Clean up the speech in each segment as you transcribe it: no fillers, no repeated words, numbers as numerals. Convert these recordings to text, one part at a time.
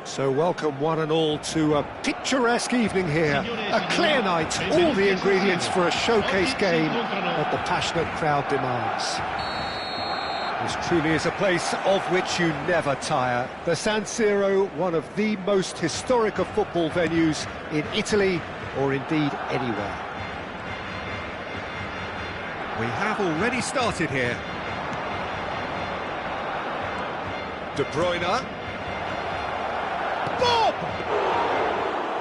So welcome one and all to a picturesque evening here. A clear night, all the ingredients for a showcase game that the passionate crowd demands. This truly is a place of which you never tire. The San Siro, one of the most historic of football venues in Italy, or indeed anywhere. We have already started here. De Bruyne. Bob!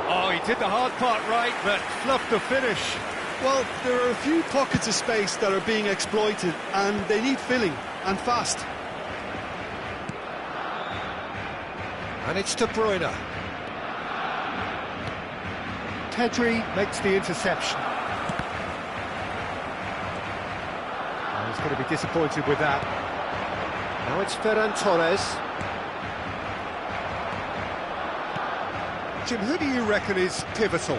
Oh, he did the hard part right, but fluffed the finish. Well, there are a few pockets of space that are being exploited, and they need filling, and fast. And it's De Bruyne. Pedri makes the interception. Oh, he's going to be disappointed with that. Now it's Ferran Torres. Jim, who do you reckon is pivotal?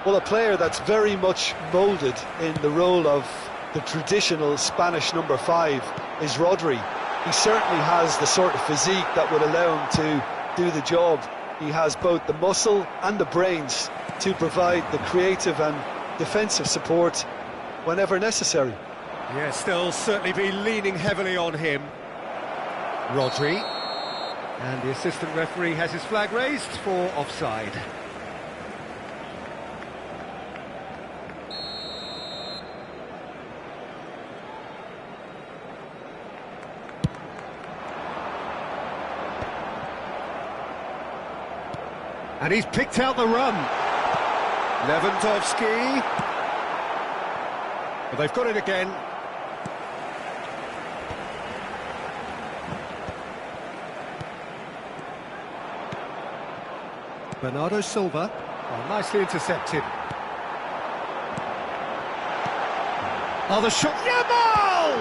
Well, a player that's very much moulded in the role of the traditional Spanish number 5 is Rodri. He certainly has the sort of physique that would allow him to do the job. He has both the muscle and the brains to provide the creative and defensive support whenever necessary. Yes, they'll certainly be leaning heavily on him. Rodri. And the assistant referee has his flag raised for offside. And he's picked out the run. Lewandowski. Well, they've got it again. Bernardo Silva, oh, nicely intercepted. Oh, the shot, Yamal!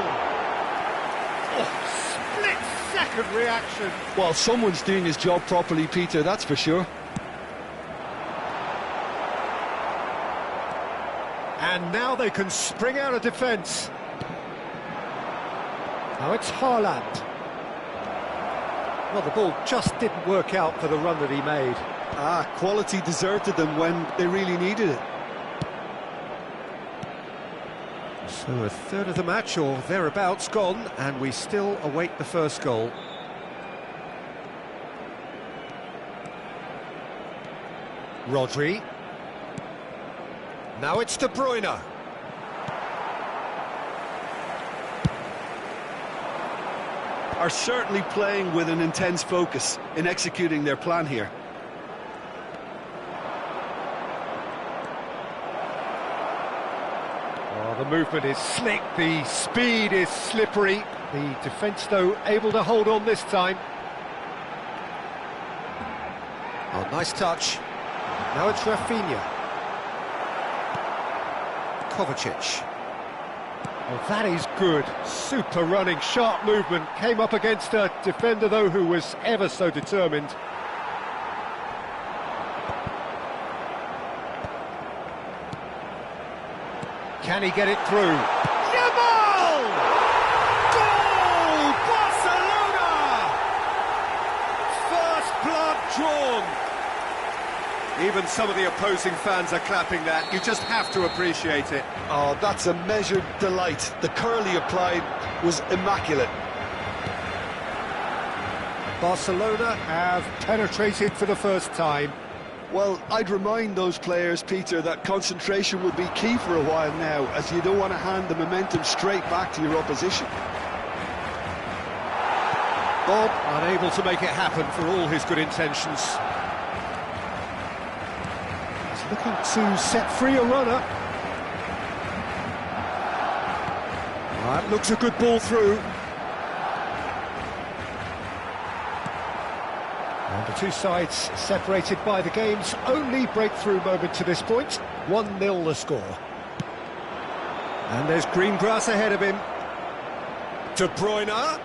Oh, split-second reaction. Well, someone's doing his job properly, Peter, that's for sure. And now they can spring out of defence. Now it's Haaland. Well, the ball just didn't work out for the run that he made. Quality deserted them when they really needed it. So a third of the match, or thereabouts, gone, and we still await the first goal. Rodri. Now it's De Bruyne. Are certainly playing with an intense focus in executing their plan here. The movement is slick, the speed is slippery. The defence, though, able to hold on this time. Oh, nice touch. Now it's Rafinha. Kovacic. Oh, that is good. Super running, sharp movement. Came up against a defender, though, who was ever so determined. Can he get it through? Yamal! Goal! Barcelona! First blood drawn. Even some of the opposing fans are clapping that. You just have to appreciate it. Oh, that's a measured delight. The curl he applied was immaculate. Barcelona have penetrated for the first time. Well, I'd remind those players, Peter, that concentration will be key for a while now, as you don't want to hand the momentum straight back to your opposition. Bob unable to make it happen for all his good intentions. He's looking to set free a runner. That looks a good ball through. And the two sides separated by the game's only breakthrough moment to this point. 1-0 the score. And there's green grass ahead of him. De Bruyne.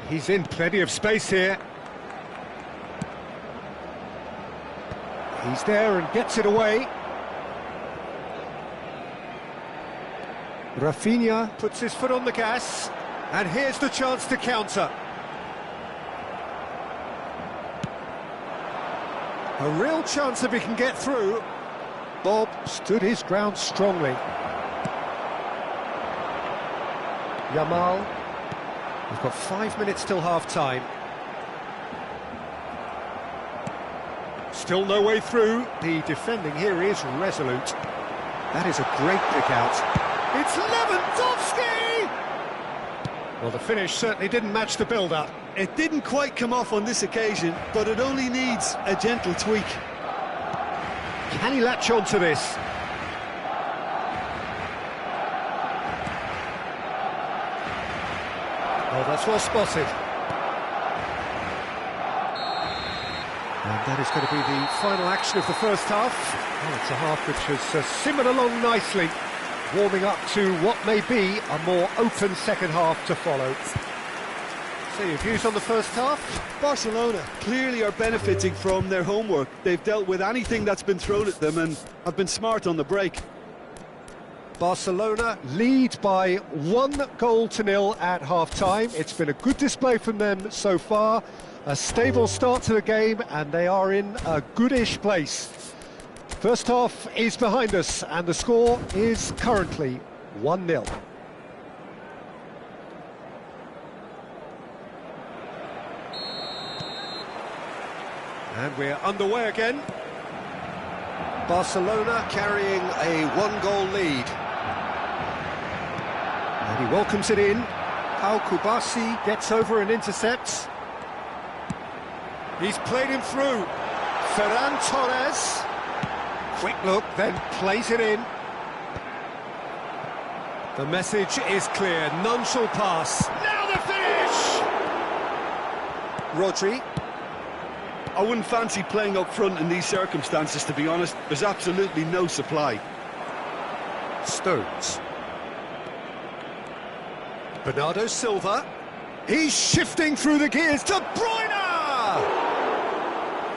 He's in plenty of space here. He's there and gets it away. Rafinha puts his foot on the gas. And here's the chance to counter. A real chance if he can get through. Bob stood his ground strongly. Yamal. We've got 5 minutes till half-time. Still no way through. The defending here is resolute. That is a great pick-out. It's Lewandowski! Well, the finish certainly didn't match the build-up. It didn't quite come off on this occasion, but it only needs a gentle tweak. Can he latch on to this? Oh, that's well spotted. And that is going to be the final action of the first half. Oh, it's a half which has simmered along nicely, warming up to what may be a more open second half to follow. So your views on the first half? Barcelona clearly are benefiting from their homework. They've dealt with anything that's been thrown at them and have been smart on the break. Barcelona lead by 1-0 at half-time. It's been a good display from them so far. A stable start to the game, and they are in a goodish place. First half is behind us, and the score is currently 1-0. And we're underway again. Barcelona carrying a 1-goal lead. And he welcomes it in. Pau Kubasi gets over and intercepts. He's played him through. Ferran Torres. Quick look, then plays it in. The message is clear. None shall pass. Now the finish! Rodri. I wouldn't fancy playing up front in these circumstances, to be honest. There's absolutely no supply. Stones. Bernardo Silva. He's shifting through the gears. De Bruyne!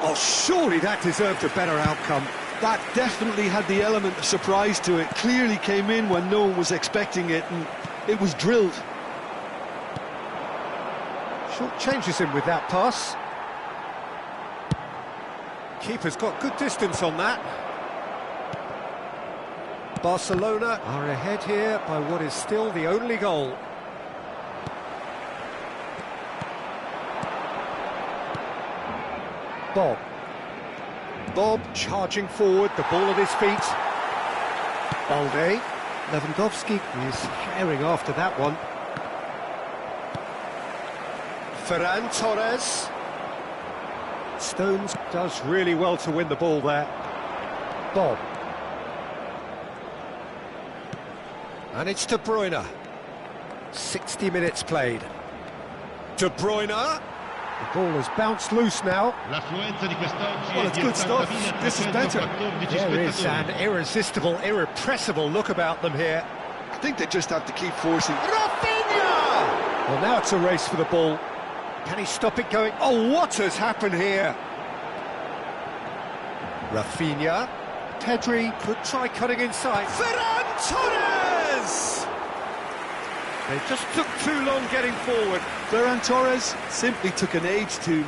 Oh, surely that deserved a better outcome. That definitely had the element of surprise to it. Clearly came in when no one was expecting it, and it was drilled. Short changes him with that pass. Keeper's got good distance on that. Barcelona are ahead here by what is still the only goal. Bob charging forward, the ball at his feet. Balde. Lewandowski is herring after that one. Ferran Torres. Stones does really well to win the ball there. Bob. And it's De Bruyne. 60 minutes played. De Bruyne. The ball has bounced loose now. Well, it's good stuff. This is better. There is an irresistible, irrepressible look about them here. I think they just have to keep forcing. Rafinha! Well, now it's a race for the ball. Can he stop it going? Oh, what has happened here? Rafinha. Pedri could try cutting inside. Ferran Torres! They just took too long getting forward. Ferran Torres simply took an age to...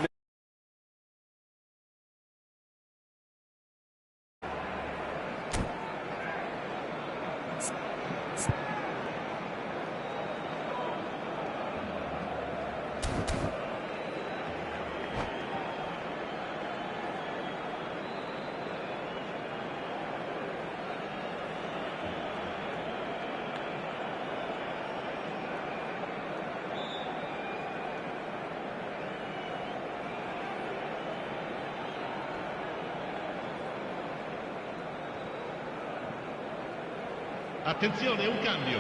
Attenzione, un cambio.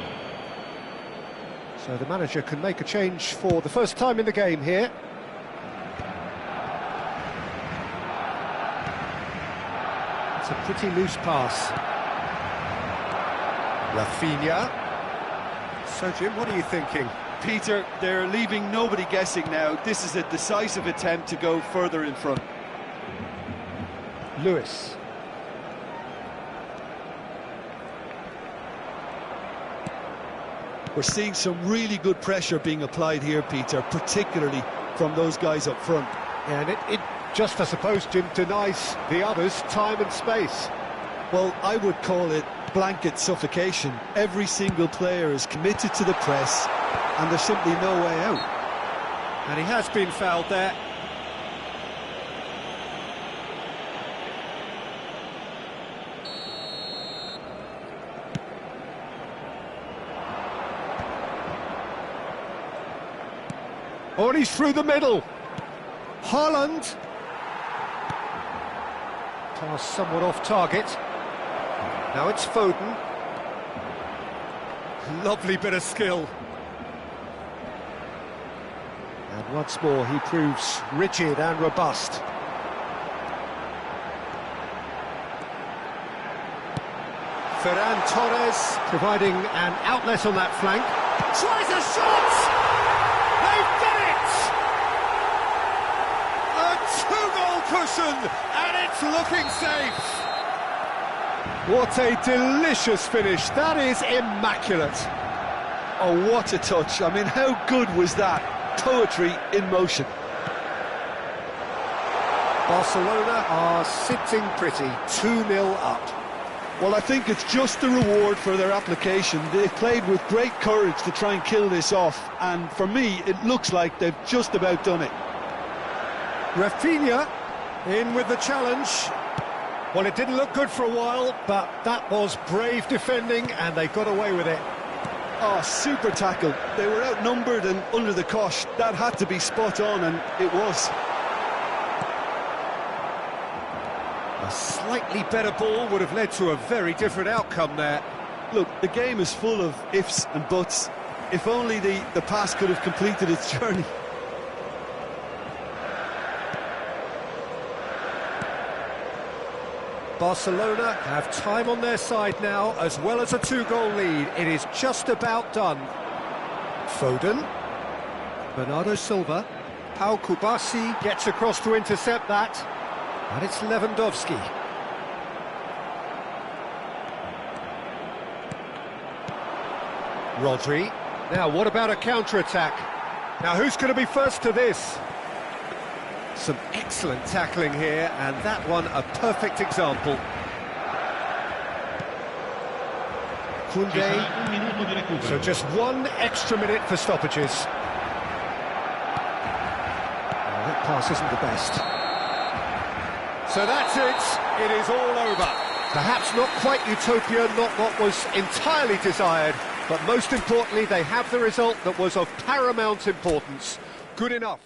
So the manager can make a change for the first time in the game here. It's a pretty loose pass. Rafinha. So, Jim, what are you thinking? Peter, they're leaving nobody guessing now. This is a decisive attempt to go further in front. Lewis. We're seeing some really good pressure being applied here, Peter, particularly from those guys up front. Yeah, and it just, I suppose, Jim, denies the others time and space. Well, I would call it blanket suffocation. Every single player is committed to the press, and there's simply no way out. And he has been fouled there. Oh, and he's through the middle. Haaland. Pass somewhat off target. Now it's Foden. Lovely bit of skill. And once more he proves rigid and robust. Ferran Torres providing an outlet on that flank. Tries a shot! They've done it! A 2-goal cushion, and it's looking safe. What a delicious finish. That is immaculate. Oh, what a touch. I mean, how good was that? Poetry in motion. Barcelona are sitting pretty, 2-0 up. Well, I think it's just the reward for their application. They've played with great courage to try and kill this off, and for me, it looks like they've just about done it. Rafinha in with the challenge. Well, it didn't look good for a while, but that was brave defending, and they got away with it. Oh, super tackle. They were outnumbered and under the cosh. That had to be spot on, and it was. A slightly better ball would have led to a very different outcome there. Look, the game is full of ifs and buts. If only the pass could have completed its journey. Barcelona have time on their side now, as well as a 2-goal lead. It is just about done. Foden. Bernardo Silva. Pau Kubasi gets across to intercept that. And it's Lewandowski. Rodri. Now, what about a counter-attack? Now, who's going to be first to this? Some excellent tackling here, and that one a perfect example. Koundé. So just 1 extra minute for stoppages. Oh, that pass isn't the best. So that's it. It is all over. Perhaps not quite utopia, not what was entirely desired, but most importantly, they have the result that was of paramount importance. Good enough.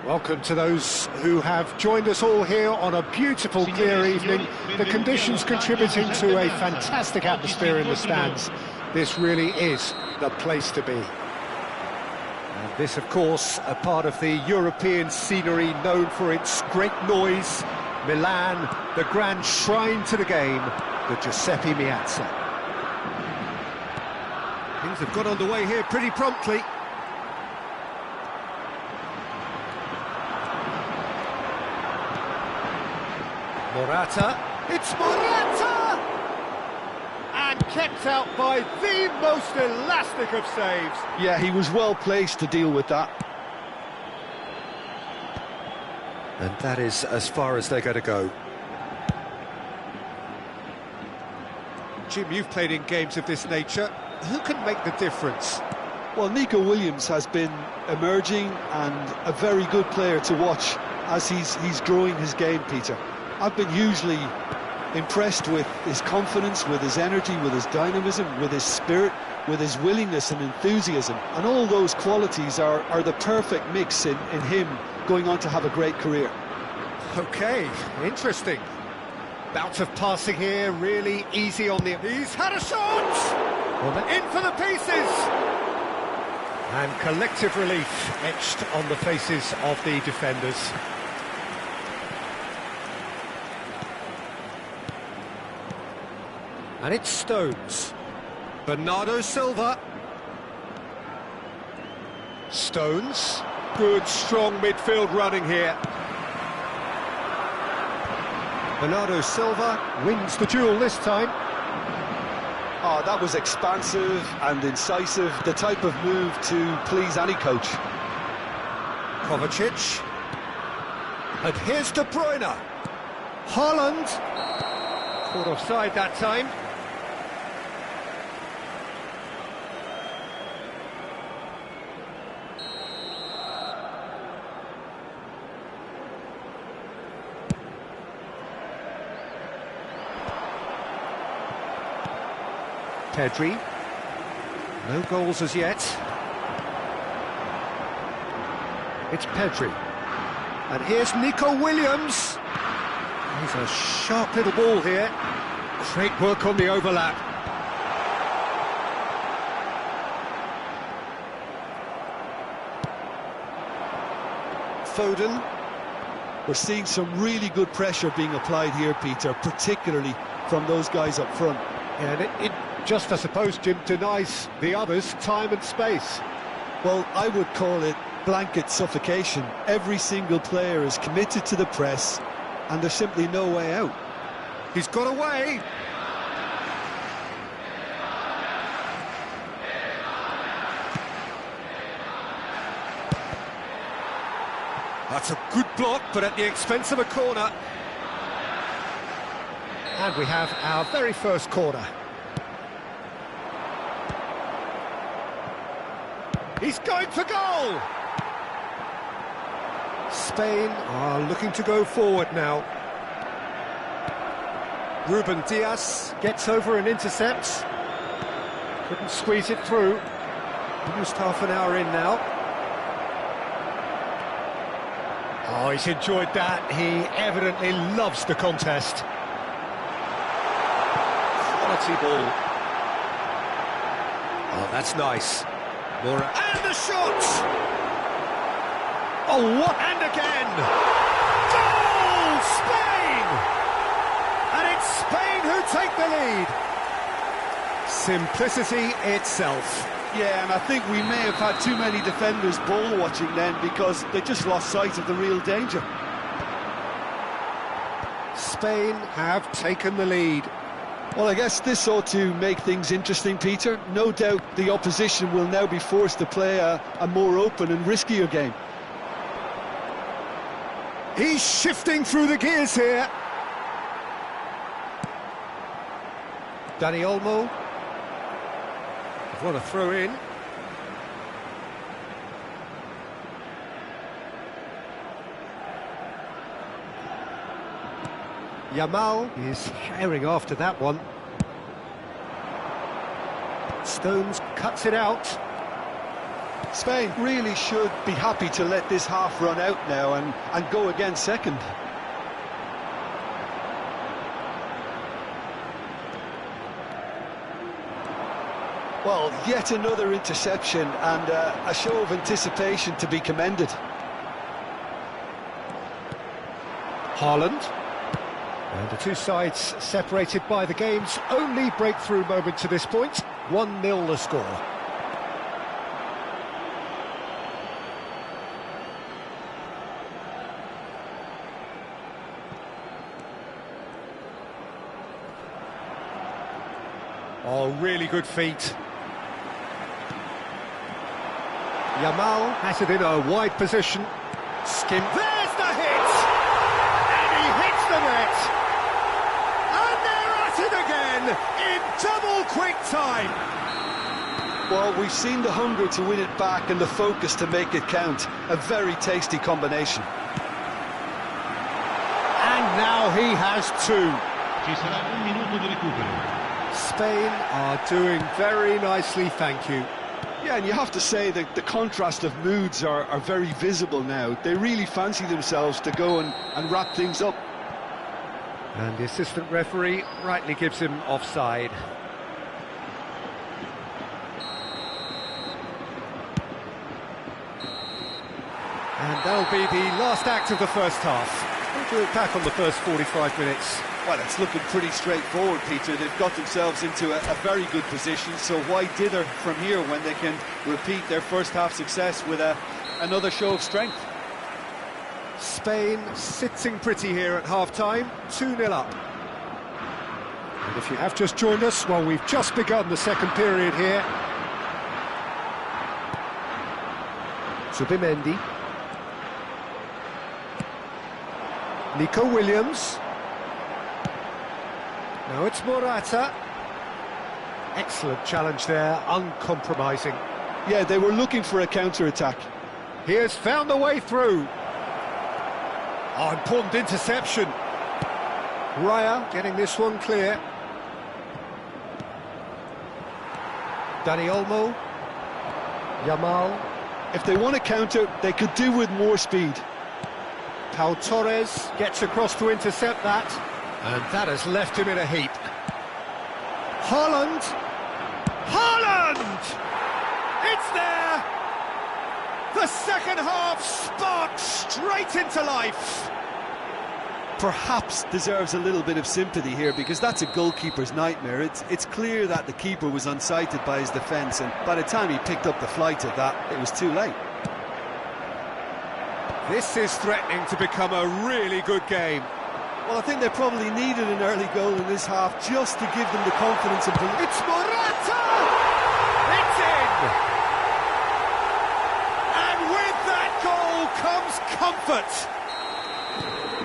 Welcome to those who have joined us all here on a beautiful, clear evening. The conditions contributing to a fantastic atmosphere in the stands. This really is the place to be. And this, of course, a part of the European scenery known for its great noise. Milan, the grand shrine to the game, the Giuseppe Meazza. Things have got underway here pretty promptly. Morata, it's Morata! And kept out by the most elastic of saves. Yeah, he was well placed to deal with that. And that is as far as they're going to go. Jim, you've played in games of this nature. Who can make the difference? Well, Nico Williams has been emerging and a very good player to watch as he's growing his game, Peter. I've been hugely impressed with his confidence, with his energy, with his dynamism, with his spirit, with his willingness and enthusiasm. And all those qualities are the perfect mix in him going on to have a great career. OK, interesting. Bout of passing here, really easy on the... He's had a shot! Well, in for the pieces! And collective relief etched on the faces of the defenders. And it's Stones. Bernardo Silva. Stones. Good, strong midfield running here. Bernardo Silva wins the duel this time. Oh, that was expansive and incisive, the type of move to please any coach. Kovacic. And here's De Bruyne. Haaland. Caught offside that time. Pedri. No goals as yet. It's Pedri. And here's Nico Williams. He's a sharp little ball here. Great work on the overlap. Foden. We're seeing some really good pressure being applied here, Peter, particularly from those guys up front. Yeah, and it just, I suppose, Jim, denies the others time and space. Well, I would call it blanket suffocation. Every single player is committed to the press, and there's simply no way out. He's got away. That's a good block, but at the expense of a corner. And we have our very first corner. He's going for goal! Spain are looking to go forward now. Ruben Diaz gets over and intercepts. Couldn't squeeze it through. Almost half an hour in now. Oh, he's enjoyed that. He evidently loves the contest. Quality ball. Oh, that's nice. And the shot! Oh, what? And again! Goal! Spain! And it's Spain who take the lead. Simplicity itself. Yeah, and I think we may have had too many defenders ball watching then because they just lost sight of the real danger. Spain have taken the lead. Well, I guess this ought to make things interesting, Peter. No doubt the opposition will now be forced to play a more open and riskier game. He's shifting through the gears here. Dani Olmo. What a throw in. Yamal is herring after that one. Stones cuts it out. Spain really should be happy to let this half run out now and go again second. Well, yet another interception and a show of anticipation to be commended. Haaland. And the two sides separated by the game's only breakthrough moment to this point. 1-0 the score. Oh, really good feet. Yamal has it in a wide position. Skim. There's the hit! And he hits the net! And they're at it again in double quick time! Well, we've seen the hunger to win it back and the focus to make it count. A very tasty combination. And now he has two. Spain are doing very nicely, thank you. Yeah, and you have to say that the contrast of moods are very visible now. They really fancy themselves to go and wrap things up. And the assistant referee rightly gives him offside. And that'll be the last act of the first half. We'll look back on the first 45 minutes. Well, it's looking pretty straightforward, Peter. They've got themselves into a very good position, so why dither from here when they can repeat their first half success with another show of strength? Spain sitting pretty here at half-time, 2-0 up. And if you have just joined us, well, we've just begun the second period here. Zubimendi. Nico Williams. Now it's Morata. Excellent challenge there, uncompromising. Yeah, they were looking for a counter-attack. He has found the way through. Oh, important interception. Raya getting this one clear. Dani Olmo. Yamal. If they want to counter, they could do with more speed. Pau Torres gets across to intercept that. And that has left him in a heap. Haaland! Haaland! It's there! The second half sparks straight into life. Perhaps deserves a little bit of sympathy here because that's a goalkeeper's nightmare. It's clear that the keeper was unsighted by his defence, and by the time he picked up the flight of that, it was too late. This is threatening to become a really good game. Well, I think they probably needed an early goal in this half just to give them the confidence and belief. It's Morata! It's in! And with that goal comes comfort.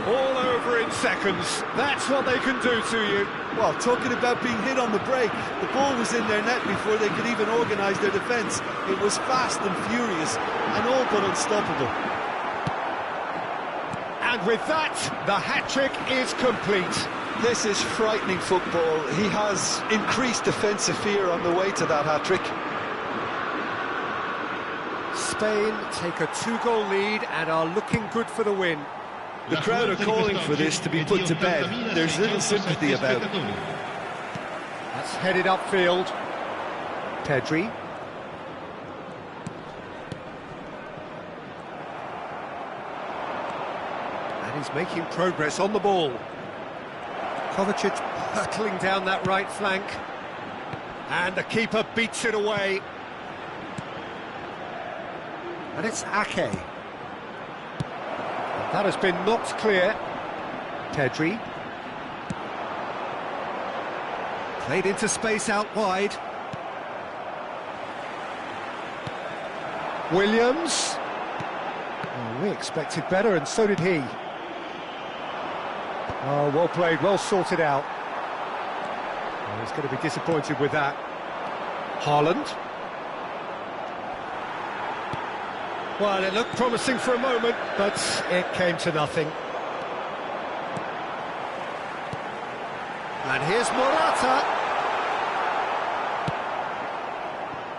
All over in seconds. That's what they can do to you. Well, talking about being hit on the break, the ball was in their net before they could even organise their defence. It was fast and furious and all but unstoppable. And with that, the hat-trick is complete. This is frightening football. He has increased defensive fear on the way to that hat-trick. Spain take a 2-goal lead and are looking good for the win. The crowd are calling for this to be put to bed. There's little sympathy about it. That's headed upfield. Pedri. And he's making progress on the ball. Kovacic hurtling down that right flank. And the keeper beats it away. And it's Ake. That has been knocked clear. Pedri. Played into space out wide. Williams. Oh, we expected better, and so did he. Oh, well played, well sorted out. Oh, he's going to be disappointed with that. Haaland. Well, it looked promising for a moment, but it came to nothing. And here's Morata.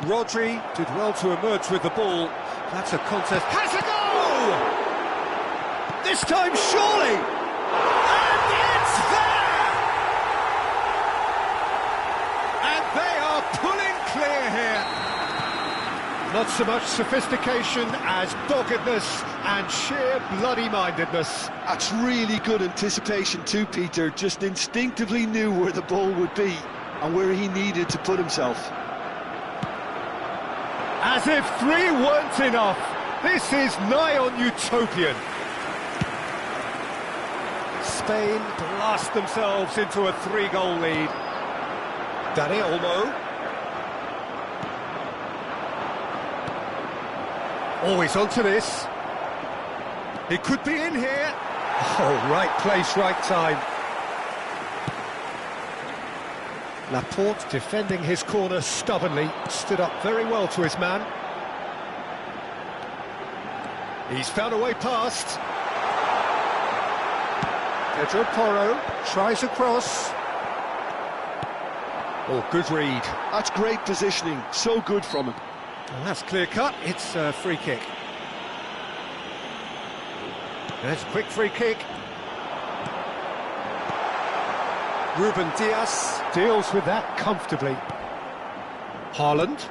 Rodri did well to emerge with the ball. That's a contest. Has a goal! This time, surely! And it's there! And they are pulling clear here. Not so much sophistication as doggedness and sheer bloody-mindedness. That's really good anticipation too, Peter. Just instinctively knew where the ball would be and where he needed to put himself. As if 3 weren't enough, this is nigh on utopian. Spain blast themselves into a 3-goal lead. Dani Olmo. Always onto this. He could be in here. Oh, right place, right time. Laporte defending his corner stubbornly, stood up very well to his man. He's found a way past. Pedro Porro tries across. Oh, good read. That's great positioning, so good from him. Well, that's clear cut, it's a free kick. There's a quick free kick. Ruben Diaz deals with that comfortably. Haaland.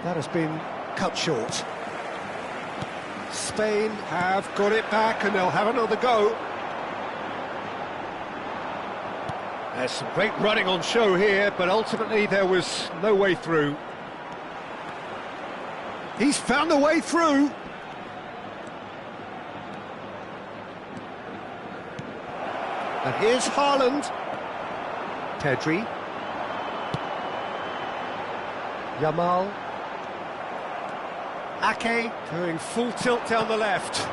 That has been cut short. Spain have got it back and they'll have another go. There's some great running on show here, but ultimately there was no way through. He's found a way through. And here's Haaland. Pedri. Yamal. Ake doing full tilt down the left.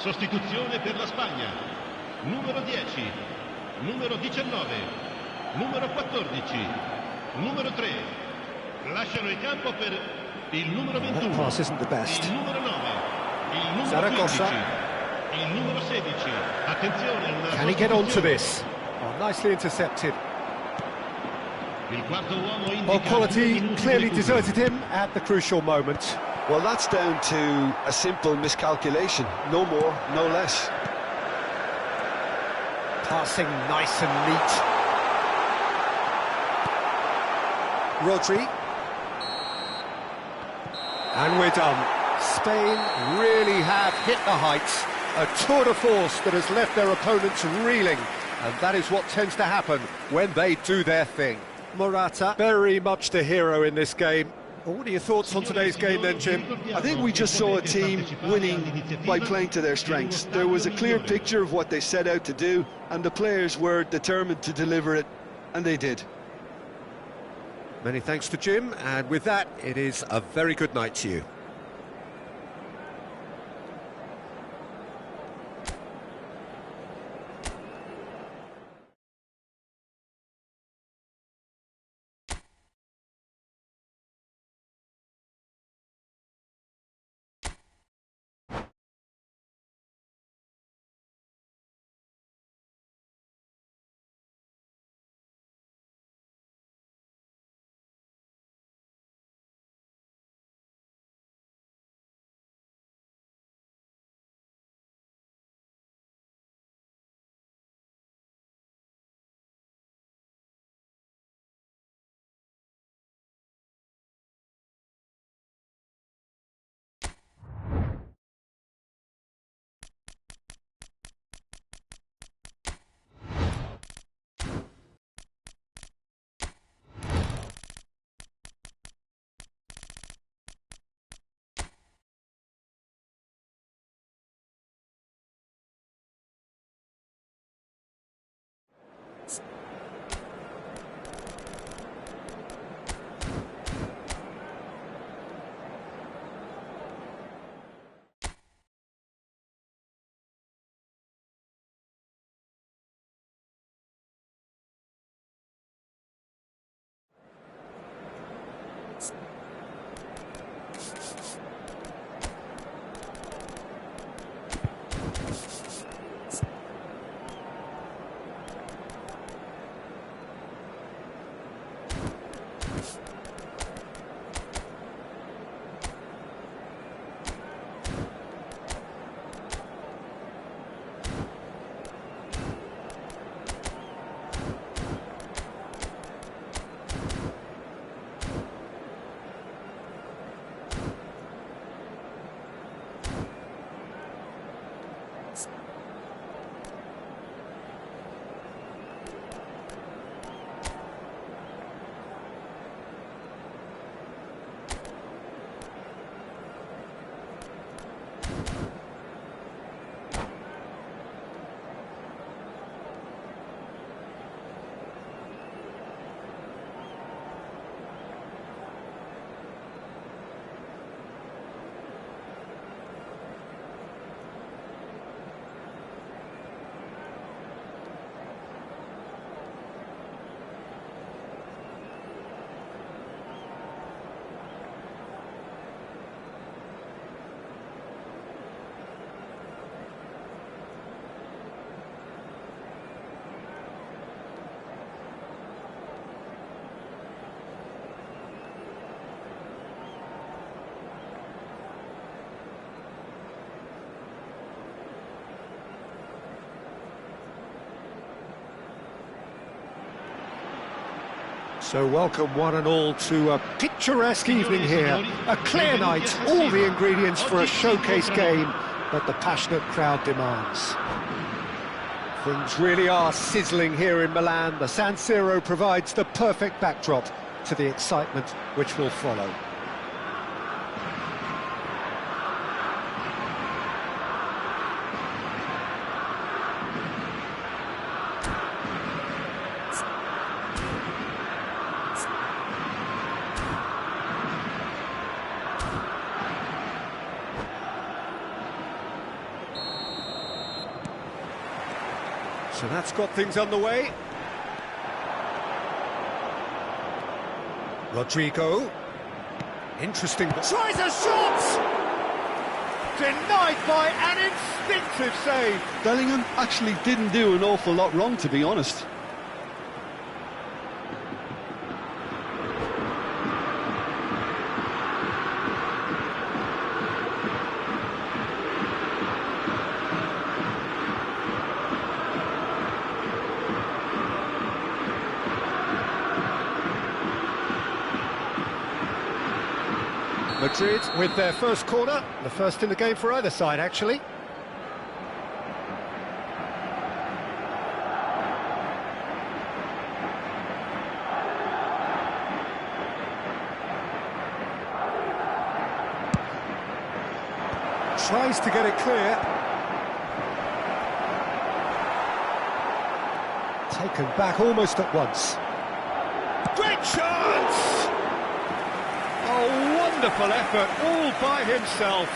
Sostituzione per la Spagna. Numero 10, numero 19, numero 14, numero 3. Lasciano il campo per il numero 21. That pass isn't the best. Il numero 9, il numero Zaragoza. 15, il numero 16. Attenzione, una Can he get on to sostituzione. this? Oh, nicely intercepted. Il quarto uomo indica Well, 2 quality minuti clearly di recupero. deserted him at the crucial moment. Well, that's down to a simple miscalculation. No more, no less. Passing nice and neat. Rodri. And we're done. Spain really have hit the heights. A tour de force that has left their opponents reeling. And that is what tends to happen when they do their thing. Morata, very much the hero in this game. Well, what are your thoughts on today's game then, Jim? I think we just saw a team winning by playing to their strengths. There was a clear picture of what they set out to do, and the players were determined to deliver it, and they did. Many thanks to Jim, and with that, it is a very good night to you. So welcome one and all to a picturesque evening here. A clear night, all the ingredients for a showcase game that the passionate crowd demands. Things really are sizzling here in Milan. The San Siro provides the perfect backdrop to the excitement which will follow. So that's got things underway. Rodrigo. Interesting. Tries a shot! Denied by an instinctive save. Bellingham actually didn't do an awful lot wrong, to be honest. Madrid with their first corner, the first in the game for either side, actually. Tries to get it clear. Taken back almost at once. Great chance! Oh, wonderful effort, all by himself.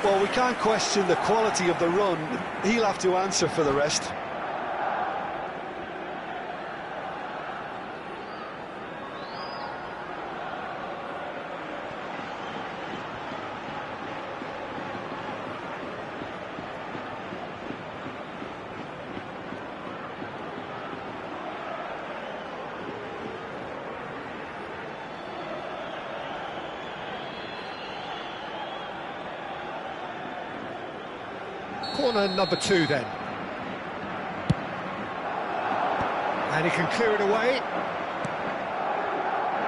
Well, we can't question the quality of the run. He'll have to answer for the rest. Corner number 2 then. And he can clear it away.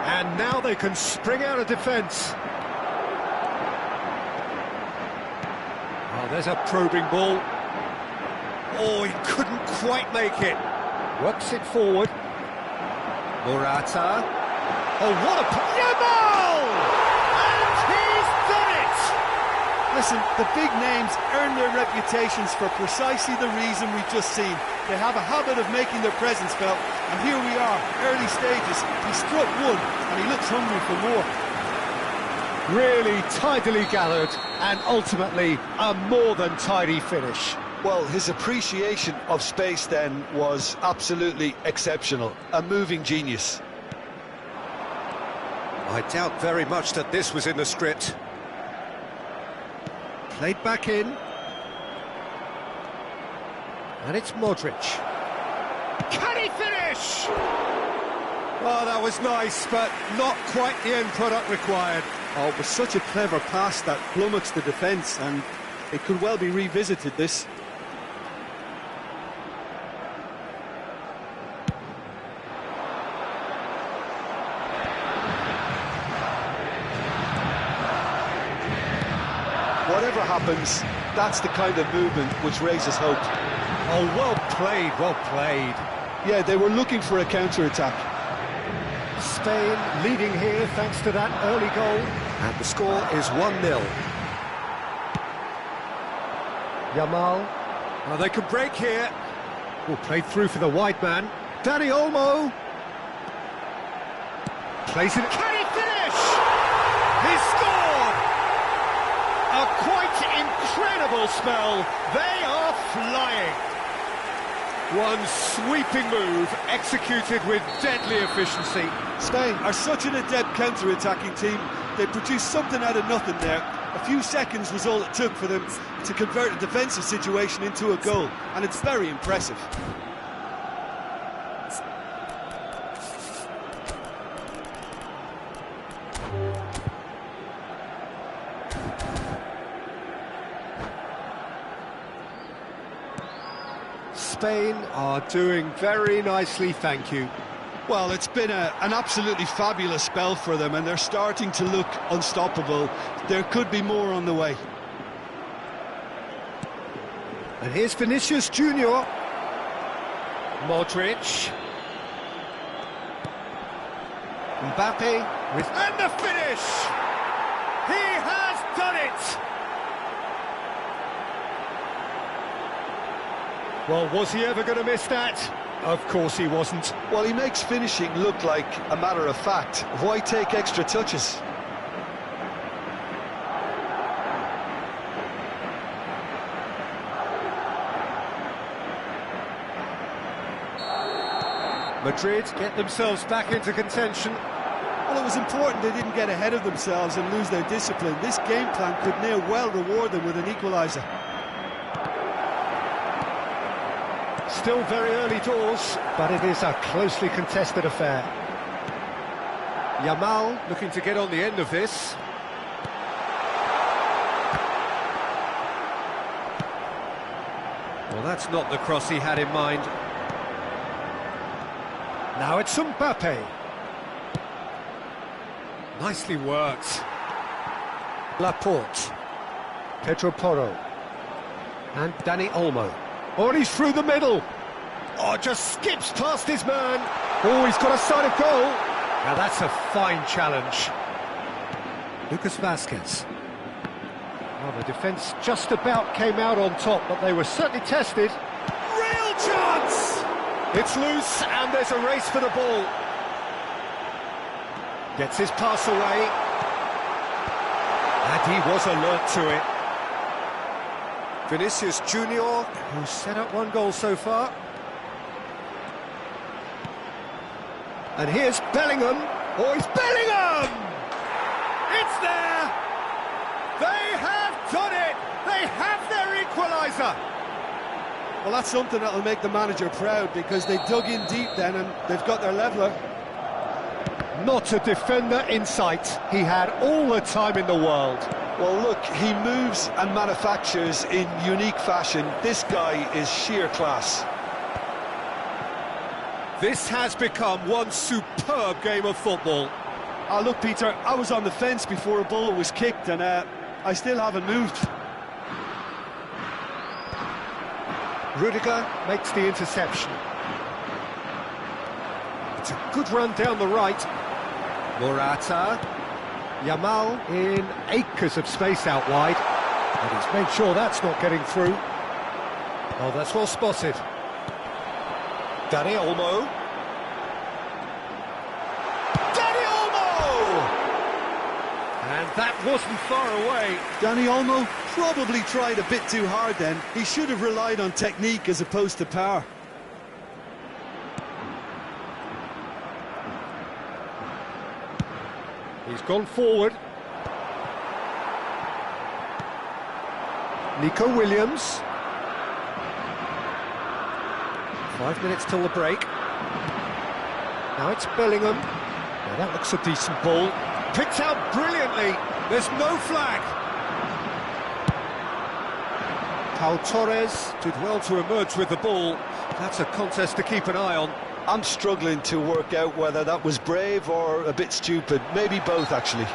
And now they can spring out of defence. Oh, there's a probing ball. Oh, he couldn't quite make it. Works it forward. Morata. Oh, what a... Yamal! And he's done it! Listen, the big names earn their reputations for precisely the reason we've just seen. They have a habit of making their presence felt, and here we are, early stages. He struck one, and he looks hungry for more. Really tidily gathered, and ultimately a more than tidy finish. Well, his appreciation of space then was absolutely exceptional. A moving genius. I doubt very much that this was in the script. Played back in. And it's Modric. Can he finish? Oh, that was nice, but not quite the end product required. Oh, it was such a clever pass that flummoxed the defence, and it could well be revisited, this. Whatever happens, that's the kind of movement which raises hope. Oh, well played, well played. Yeah, they were looking for a counter-attack. Spain leading here thanks to that early goal. And the score is 1-0. Yamal. Oh, they could break here. Oh, played through for the wide man. Dani Olmo. Plays it. Can he finish? He scored! A quite incredible spell. They are flying. One sweeping move executed with deadly efficiency. Spain are such an adept counter-attacking team. They produced something out of nothing there. A few seconds was all it took for them to convert a defensive situation into a goal, and it's very impressive. Spain are doing very nicely, thank you. Well, it's been an absolutely fabulous spell for them, and they're starting to look unstoppable. There could be more on the way. And here's Vinicius Junior. Modric. Mbappe with... And the finish! He has done it! Well, was he ever going to miss that? Of course he wasn't. Well, he makes finishing look like a matter of fact. Why take extra touches? Madrid get themselves back into contention. Well, it was important they didn't get ahead of themselves and lose their discipline. This game plan could near well reward them with an equaliser. Still very early doors, but it is a closely contested affair. Yamal looking to get on the end of this. Well, that's not the cross he had in mind. Now it's Mbappe. Nicely worked. Laporte. Pedro Porro. And Dani Olmo. Oh, and he's through the middle. Oh, just skips past his man. Oh, he's got a side of goal. Now that's a fine challenge. Lucas Vazquez. Well, the defence just about came out on top, but they were certainly tested. Real chance! It's loose, and there's a race for the ball. Gets his pass away. And he was alert to it. Vinicius Junior, who's set up one goal so far. And here's Bellingham. Oh, it's Bellingham! It's there! They have done it! They have their equaliser! Well, that's something that'll make the manager proud, because they dug in deep then and they've got their leveller. Not a defender in sight. He had all the time in the world. Well, look, he moves and manufactures in unique fashion. This guy is sheer class. This has become one superb game of football. Oh, look, Peter, I was on the fence before a ball was kicked, and I still haven't moved. Rudiger makes the interception. It's a good run down the right. Morata. Yamal in acres of space out wide. And he's made sure that's not getting through. Oh, that's well spotted. Dani Olmo. Dani Olmo! And that wasn't far away. Dani Olmo probably tried a bit too hard then. He should have relied on technique as opposed to power. He's gone forward. Nico Williams. 5 minutes till the break. Now it's Bellingham. Now that looks a decent ball. Picked out brilliantly. There's no flag. Pau Torres did well to emerge with the ball. That's a contest to keep an eye on. I'm struggling to work out whether that was brave or a bit stupid. Maybe both, actually.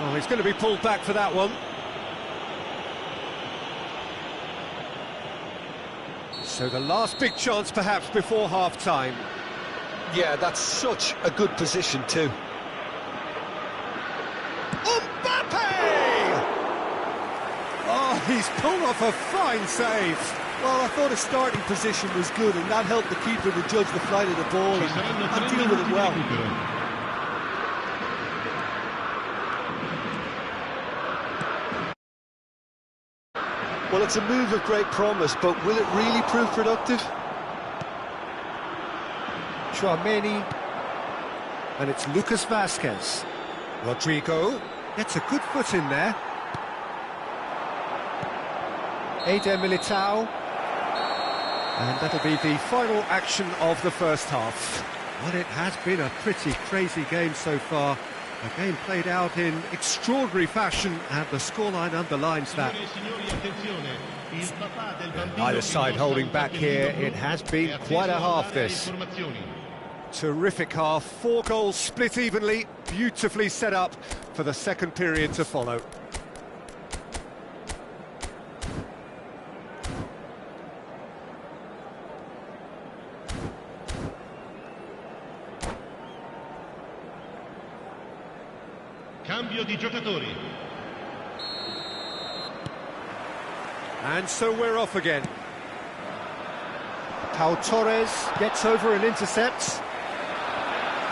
Oh, he's going to be pulled back for that one. So the last big chance, perhaps, before half-time. Yeah, that's such a good position, too. Mbappe! Oh, he's pulled off a fine save. Well, I thought his starting position was good, and that helped the keeper to judge the flight of the ball and deal with it well. Well, it's a move of great promise, but will it really prove productive? Chouameni. And it's Lucas Vazquez. Rodrigo gets a good foot in there. Eder Militao. And that'll be the final action of the first half. Well, it has been a pretty crazy game so far. A game played out in extraordinary fashion, and the scoreline underlines that. Signore e signori, attenzione. Il papà del bambino Neither side holding back here. It has been quite a half, this. Terrific half. 4 goals split evenly. Beautifully set up for the second period to follow. Cambio di giocatori. And so we're off again. Pau Torres gets over and intercepts.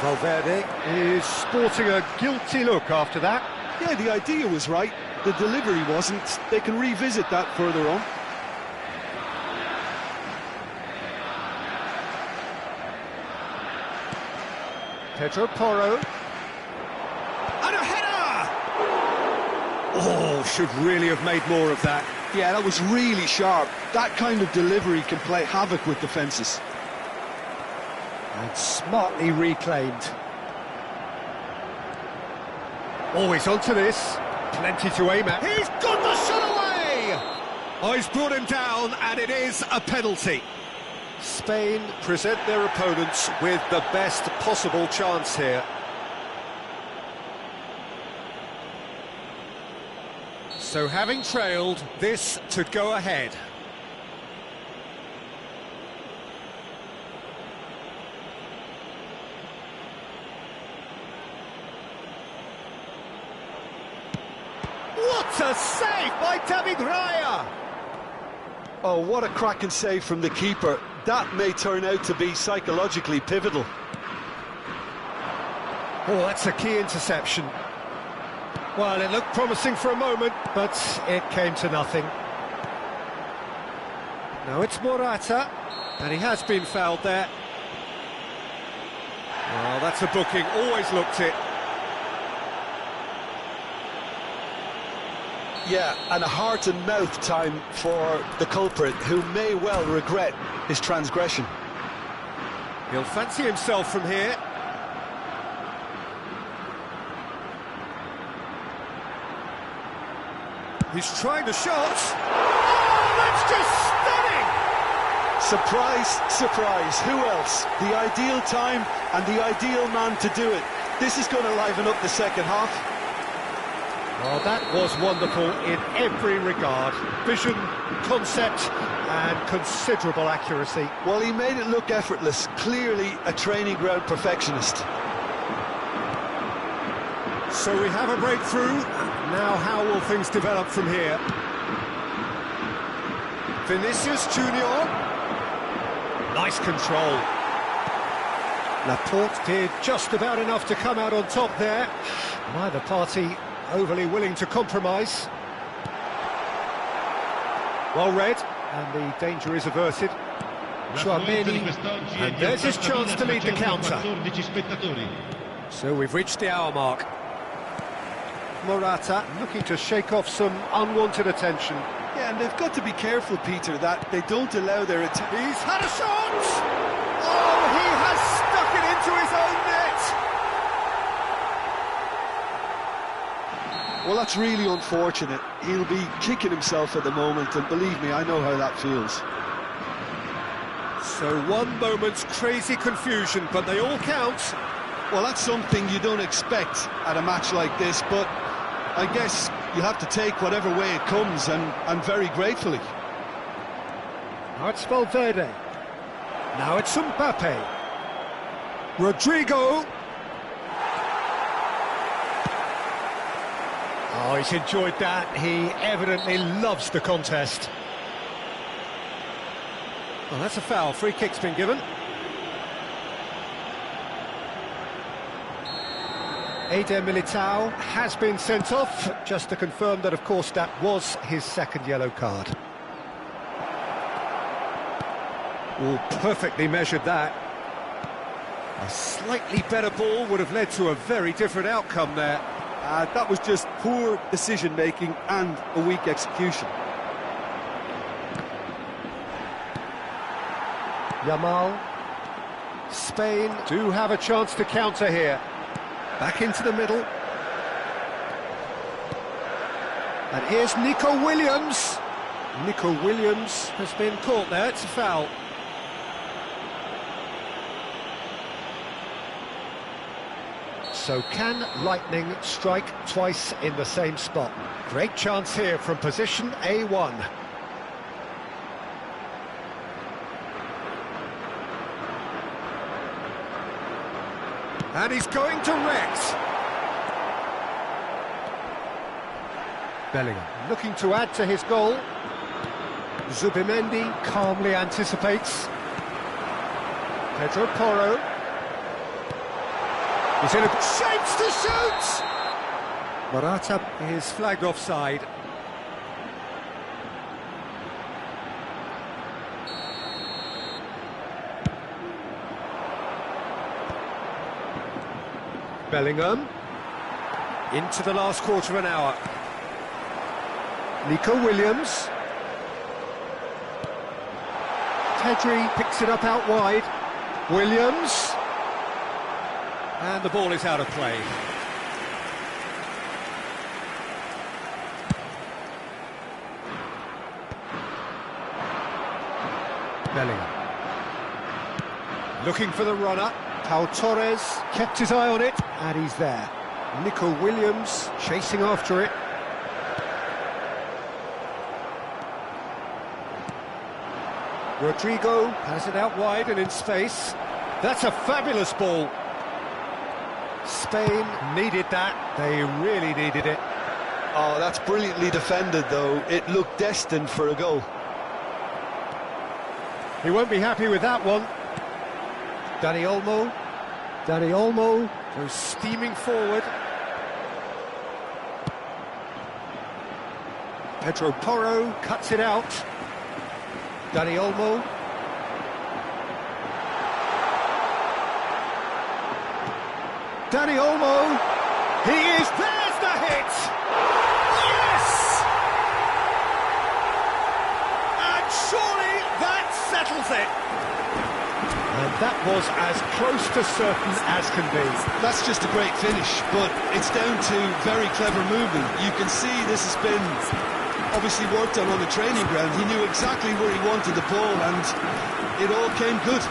Valverde is sporting a guilty look after that. Yeah, the idea was right, the delivery wasn't. They can revisit that further on. Pedro Porro. And a header! Oh, should really have made more of that. Yeah, that was really sharp. That kind of delivery can play havoc with defences. And smartly reclaimed. Always onto this. Plenty to aim at. He's got the shot away! Oh, he's brought him down, and it is a penalty. Spain present their opponents with the best possible chance here. So having trailed, this to go ahead. What a save by David Raya! Oh, what a cracking save from the keeper. That may turn out to be psychologically pivotal. Oh, that's a key interception. Well, it looked promising for a moment, but it came to nothing. Now it's Morata, and he has been fouled there. Well, that's a booking, always looked it. Yeah, and a heart and mouth time for the culprit, who may well regret his transgression. He'll fancy himself from here. He's trying the shot. Oh, that's just stunning! Surprise, surprise, who else? The ideal time and the ideal man to do it. This is going to liven up the second half. Oh, that was wonderful in every regard. Vision, concept, and considerable accuracy. Well, he made it look effortless. Clearly a training ground perfectionist. So we have a breakthrough. Now how will things develop from here? Vinicius Junior. Nice control. Laporte did just about enough to come out on top there. Neither party overly willing to compromise. Well read, and the danger is averted. Chouameni, and there's his chance to lead the counter. So we've reached the hour mark. Morata looking to shake off some unwanted attention. Yeah, and they've got to be careful, Peter, that they don't allow their attack. He's had a shot! Oh, he has stuck it into his own net! Well, that's really unfortunate. He'll be kicking himself at the moment, and believe me, I know how that feels. So one moment's crazy confusion, but they all count. Well, that's something you don't expect at a match like this, but I guess you have to take whatever way it comes, and very gratefully. Now it's Valverde. Now it's Mbappe. Rodrigo. Oh, he's enjoyed that. He evidently loves the contest. Well, that's a foul. Free kick's been given. Eder Militao has been sent off, just to confirm that, of course, that was his second yellow card. Oh, perfectly measured that. A slightly better ball would have led to a very different outcome there. That was just poor decision-making and a weak execution. Yamal. Spain do have a chance to counter here. Back into the middle. And here's Nico Williams. Nico Williams has been caught there, it's a foul. So can lightning strike twice in the same spot? Great chance here from position A1. And he's going direct. Bellingham looking to add to his goal. Zubimendi calmly anticipates. Pedro Porro. He's in a shapes to shoot! Morata is flagged offside. Bellingham into the last quarter of an hour. Nico Williams. Pedri picks it up out wide. Williams. And the ball is out of play. Bellingham. Looking for the runner. Pau Torres kept his eye on it, and he's there. Nico Williams chasing after it. Rodrigo has it out wide and in space. That's a fabulous ball. Spain needed that. They really needed it. Oh, that's brilliantly defended, though. It looked destined for a goal. He won't be happy with that one. Dani Olmo. Dani Olmo goes steaming forward. Pedro Porro cuts it out. Dani Olmo. Dani Olmo. He is. There's the hit. Yes! And surely that settles it. And that was as close to certain as can be. That's just a great finish, but it's down to very clever movement. You can see this has been obviously worked on the training ground. He knew exactly where he wanted the ball, and it all came good.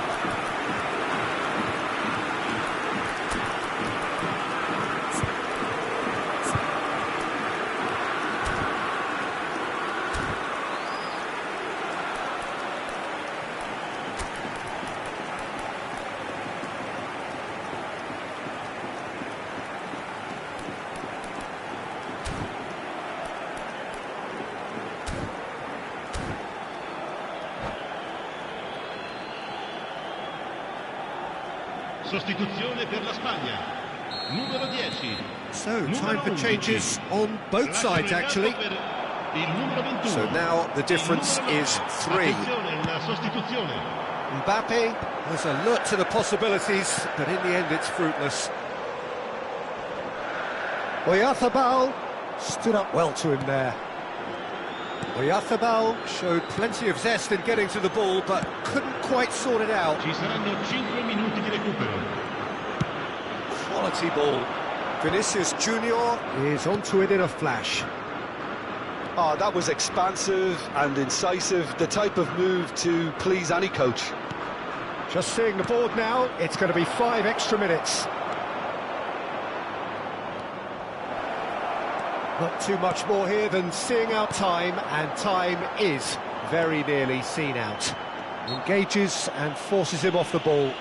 Sostituzione per la Spagna. Numero 10. So, time for changes on both sides, actually. So now the difference is 3. Mbappe was alert to the possibilities, but in the end it's fruitless. Oyarzabal stood up well to him there. Oyarzabal showed plenty of zest in getting to the ball, but couldn't quite sort it out. Ci saranno 5 minuti di recupero. Quality ball. Vinicius Junior is onto it in a flash. Oh, that was expansive and incisive, the type of move to please any coach. Just seeing the board now, it's going to be 5 extra minutes. Not too much more here than seeing out time, and time is very nearly seen out. Engages and forces him off the ball.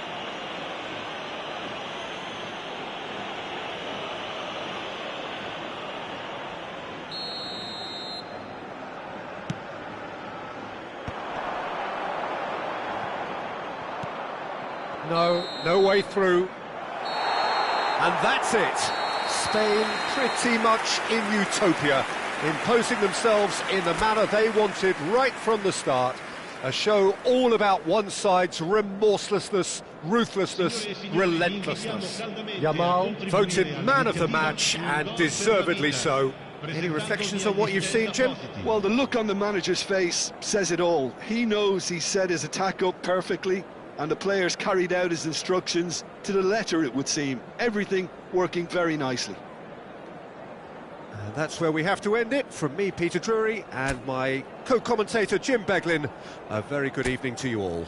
No way through. And that's it. Spain pretty much in utopia, imposing themselves in the manner they wanted right from the start. A show all about one side's remorselessness, ruthlessness, relentlessness. Yamal voted man of the match, and deservedly so. Any reflections on what you've seen, Jim? Well, the look on the manager's face says it all. He knows he set his attack up perfectly, and the players carried out his instructions to the letter, it would seem. Everything working very nicely. And that's where we have to end it. From me, Peter Drury, and my co-commentator, Jim Beglin. A very good evening to you all.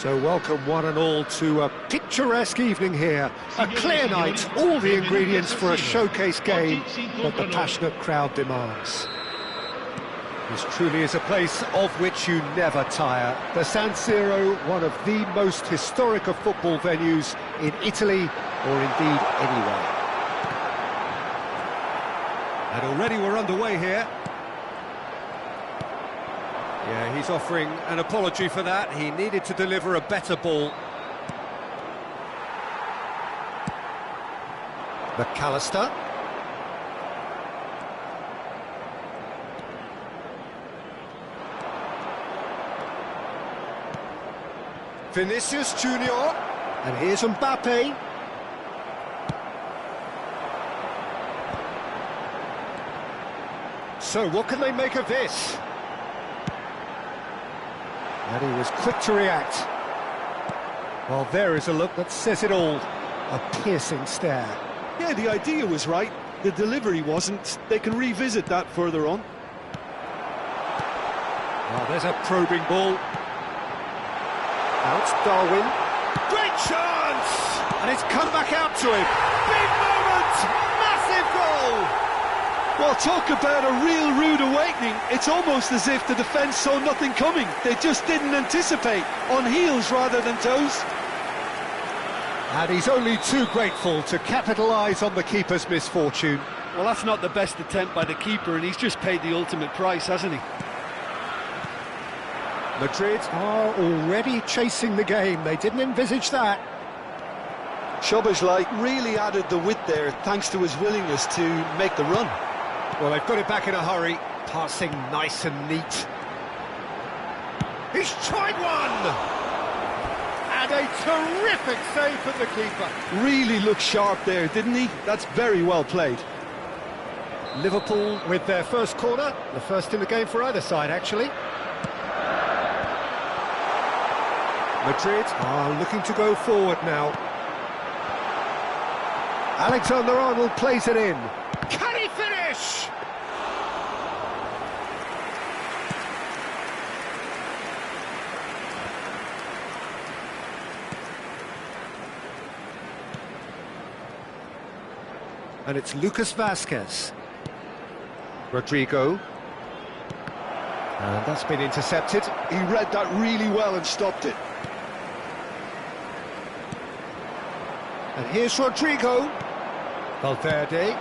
So welcome one and all to a picturesque evening here. A clear night, all the ingredients for a showcase game that the passionate crowd demands. This truly is a place of which you never tire. The San Siro, one of the most historic of football venues in Italy, or indeed anywhere. And already we're underway here. Yeah, he's offering an apology for that. He needed to deliver a better ball. McAllister. Vinicius Junior. And here's Mbappe. So what can they make of this? And he was quick to react. Well, there is a look that says it all. A piercing stare. Yeah, the idea was right. The delivery wasn't. They can revisit that further on. Well, there's a probing ball. Now it's Darwin. Great chance! And it's come back out to him. Big moment! Massive goal! Well, talk about a real rude awakening. It's almost as if the defence saw nothing coming. They just didn't anticipate. On heels rather than toes. And he's only too grateful to capitalise on the keeper's misfortune. Well, that's not the best attempt by the keeper, and he's just paid the ultimate price, hasn't he? Madrid are already chasing the game. They didn't envisage that. Szoboszlai really added the width there thanks to his willingness to make the run. Well, they've got it back in a hurry. Passing nice and neat. He's tried one! And a terrific save from the keeper. Really looked sharp there, didn't he? That's very well played. Liverpool with their first corner. The first in the game for either side, actually. Madrid are looking to go forward now. Alexander-Arnold plays it in. Can he finish? And it's Lucas Vazquez. Rodrigo. And that's been intercepted. He read that really well and stopped it. And here's Rodrigo. Valverde.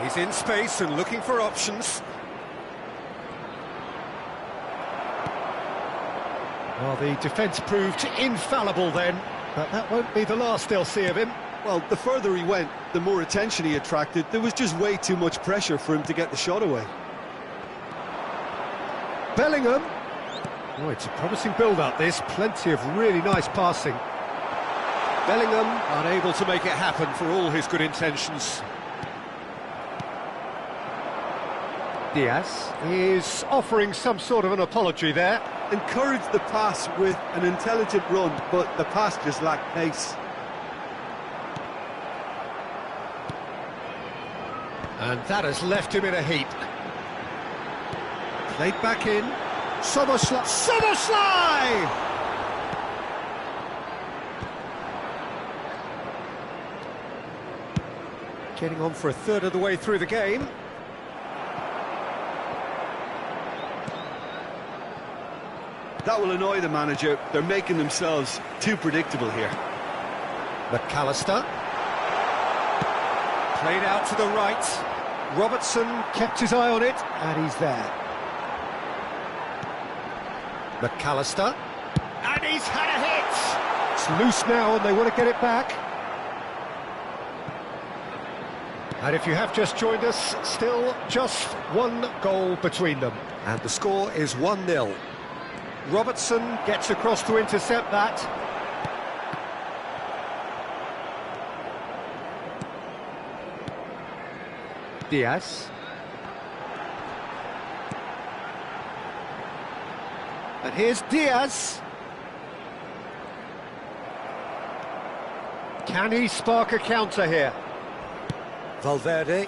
He's in space and looking for options. Well, the defence proved infallible then, but that won't be the last they'll see of him. Well, the further he went, the more attention he attracted. There was just way too much pressure for him to get the shot away. Bellingham. Oh, it's a promising build-up, this. Plenty of really nice passing. Bellingham unable to make it happen for all his good intentions. Diaz is offering some sort of an apology there. Encouraged the pass with an intelligent run, but the pass just lacked pace. And that has left him in a heap. Played back in. Szoboszlai! Szoboszlai! Getting on for a third of the way through the game. That will annoy the manager. They're making themselves too predictable here. McAllister. Played out to the right. Robertson kept his eye on it, and he's there. McAllister. And he's had a hit! It's loose now, and they want to get it back. And if you have just joined us, still just one goal between them. And the score is 1-0. Robertson gets across to intercept that. Diaz. And here's Diaz. Can he spark a counter here? Valverde.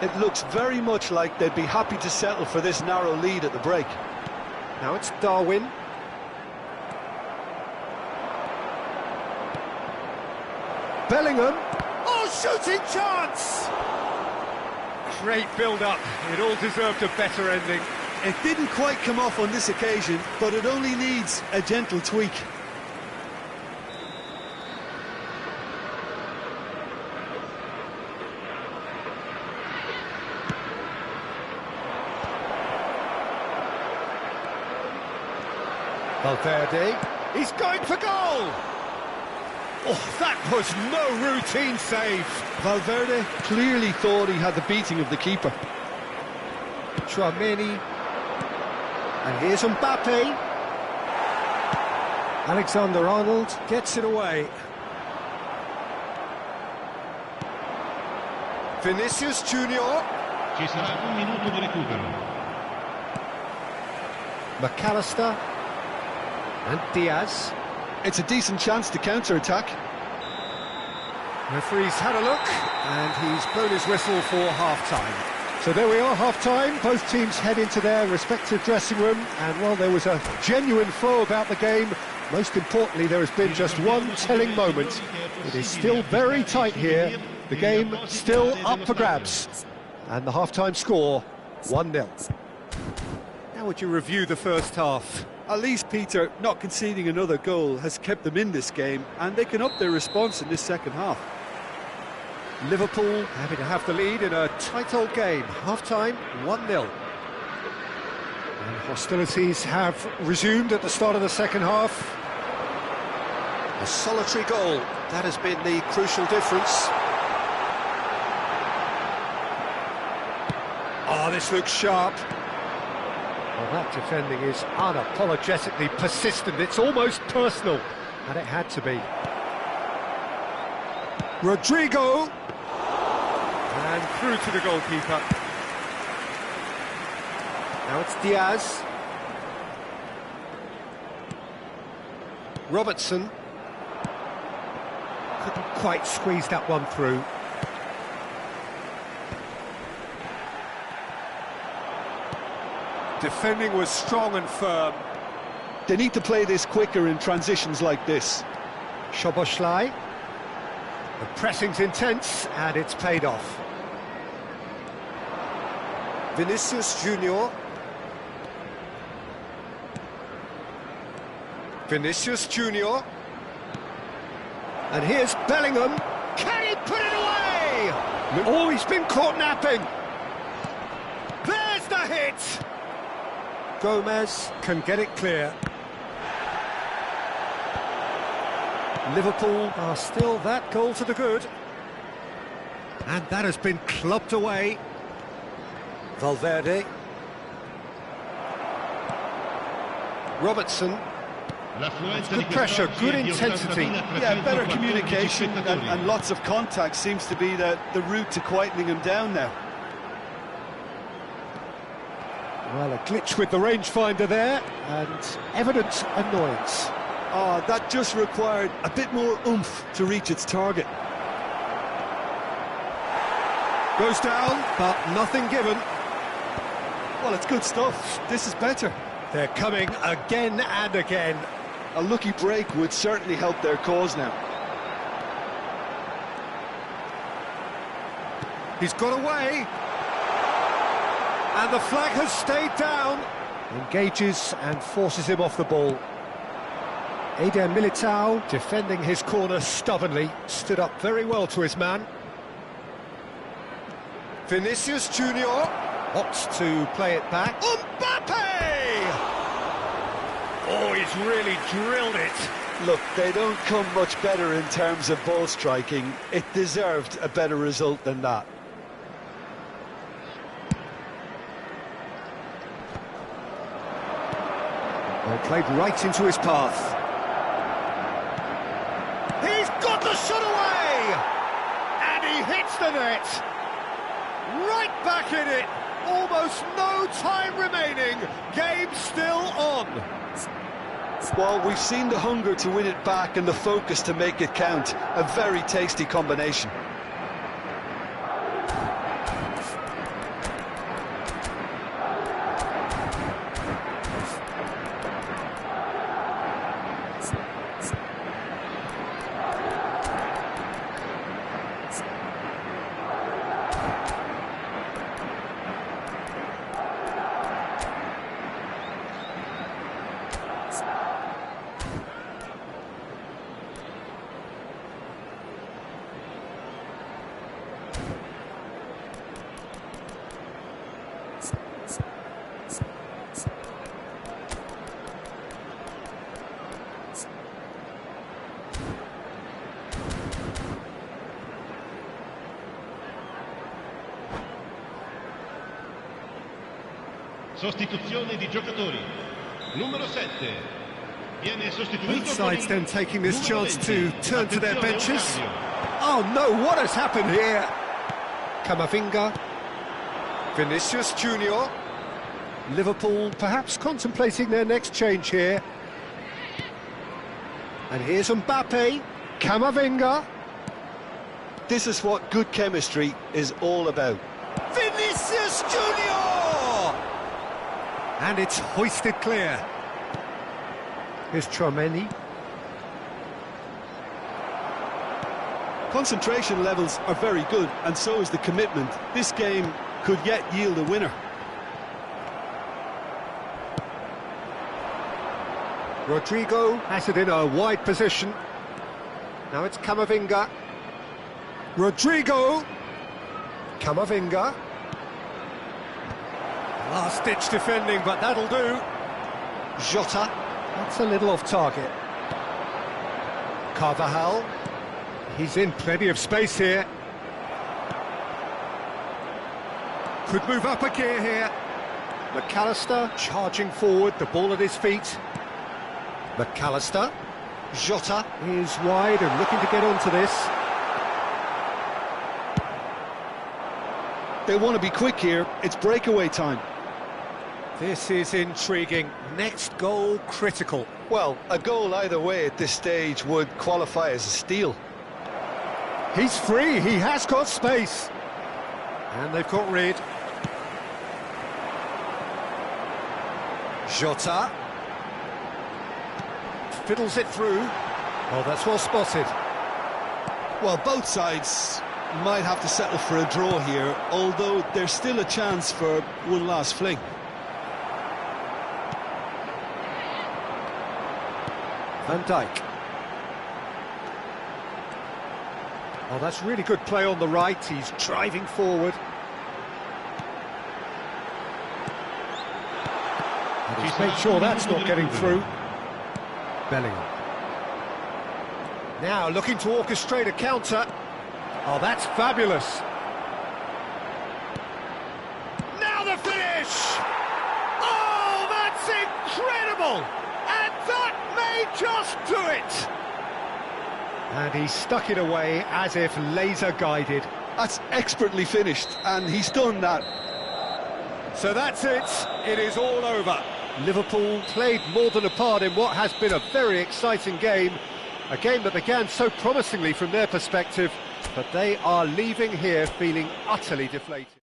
It looks very much like they'd be happy to settle for this narrow lead at the break. Now it's Darwin. Bellingham. Oh, shooting chance! Great build-up. It all deserved a better ending. It didn't quite come off on this occasion, but it only needs a gentle tweak. Valverde, he's going for goal! Oh, that was no routine save. Valverde clearly thought he had the beating of the keeper. Tchouameni. And here's Mbappe. Alexander-Arnold gets it away. Vinicius Junior. Ci sarà un minuto di recupero. McAllister. And Diaz. It's a decent chance to counter-attack. Referee's had a look, and he's blown his whistle for half-time. So there we are, half-time. Both teams head into their respective dressing room, and while there was a genuine flow about the game, most importantly, there has been just one telling moment. It is still very tight here. The game still up for grabs. And the half-time score, 1-0. How would you review the first half? At least, Peter, not conceding another goal has kept them in this game, and they can up their response in this second half. Liverpool happy to have the lead in a tight old game. Half-time, 1-0. And hostilities have resumed at the start of the second half. A solitary goal, that has been the crucial difference. Oh, this looks sharp. Well, that defending is unapologetically persistent. It's almost personal, and it had to be. Rodrigo! And through to the goalkeeper. Now it's Diaz. Robertson. Couldn't quite squeeze that one through. Defending was strong and firm. They need to play this quicker in transitions like this. Szoboszlai. The pressing's intense, and it's paid off. Vinicius Junior. Vinicius Junior. And here's Bellingham. Can he put it away? Oh, he's been caught napping. There's the hit. Gomez can get it clear. Liverpool are still that goal to the good. And that has been clubbed away. Valverde. Robertson. Good pressure, good intensity. Yeah, better communication and lots of contact seems to be the route to quietening him down now. Well, a glitch with the rangefinder there, and evident annoyance. Oh, that just required a bit more oomph to reach its target. Goes down, but nothing given. Well, it's good stuff. This is better. They're coming again and again. A lucky break would certainly help their cause now. He's got away. And the flag has stayed down. Engages and forces him off the ball. Eder Militao, defending his corner stubbornly, stood up very well to his man. Vinicius Junior wants to play it back. Mbappe! Oh, he's really drilled it. Look, they don't come much better in terms of ball striking. It deserved a better result than that. Well, played right into his path. He's got the shot away! And he hits the net. Right back in it. Almost no time remaining. Game still on. Well, we've seen the hunger to win it back and the focus to make it count. A very tasty combination. Sostituzione di giocatori. Numero 7. Viene sostituito. Both sides then taking this chance to turn to their Attenzione, benches. un Oh no, what has happened here? Camavinga. Vinicius Junior. Liverpool perhaps contemplating their next change here. And here's Mbappe, Camavinga. This is what good chemistry is all about. Vinicius Junior! And it's hoisted clear. Here's Chouameni. Concentration levels are very good, and so is the commitment. This game could yet yield a winner. Rodrigo has it in a wide position. Now it's Camavinga. Rodrigo. Camavinga. Last-ditch defending, but that'll do. Jota. That's a little off target. Carvajal. He's in plenty of space here. Could move up a gear here. McAllister charging forward, the ball at his feet. McAllister. Jota is wide and looking to get onto this. They want to be quick here. It's breakaway time. This is intriguing. Next goal critical. Well, a goal either way at this stage would qualify as a steal. He's free, he has got space. And they've got rid. Jota. Fiddles it through. Oh, that's well spotted. Well, both sides might have to settle for a draw here, although there's still a chance for one last fling. Van Dijk. Oh, that's really good play on the right. He's driving forward. And he's made sure that's not getting through. Bellingham. Now looking to orchestrate a counter. Oh, that's fabulous. Now the finish! Oh, that's incredible! And that may just do it! And he stuck it away as if laser-guided. That's expertly finished, and he's done that. So that's it. It is all over. Liverpool played more than a part in what has been a very exciting game. A game that began so promisingly from their perspective, but they are leaving here feeling utterly deflated.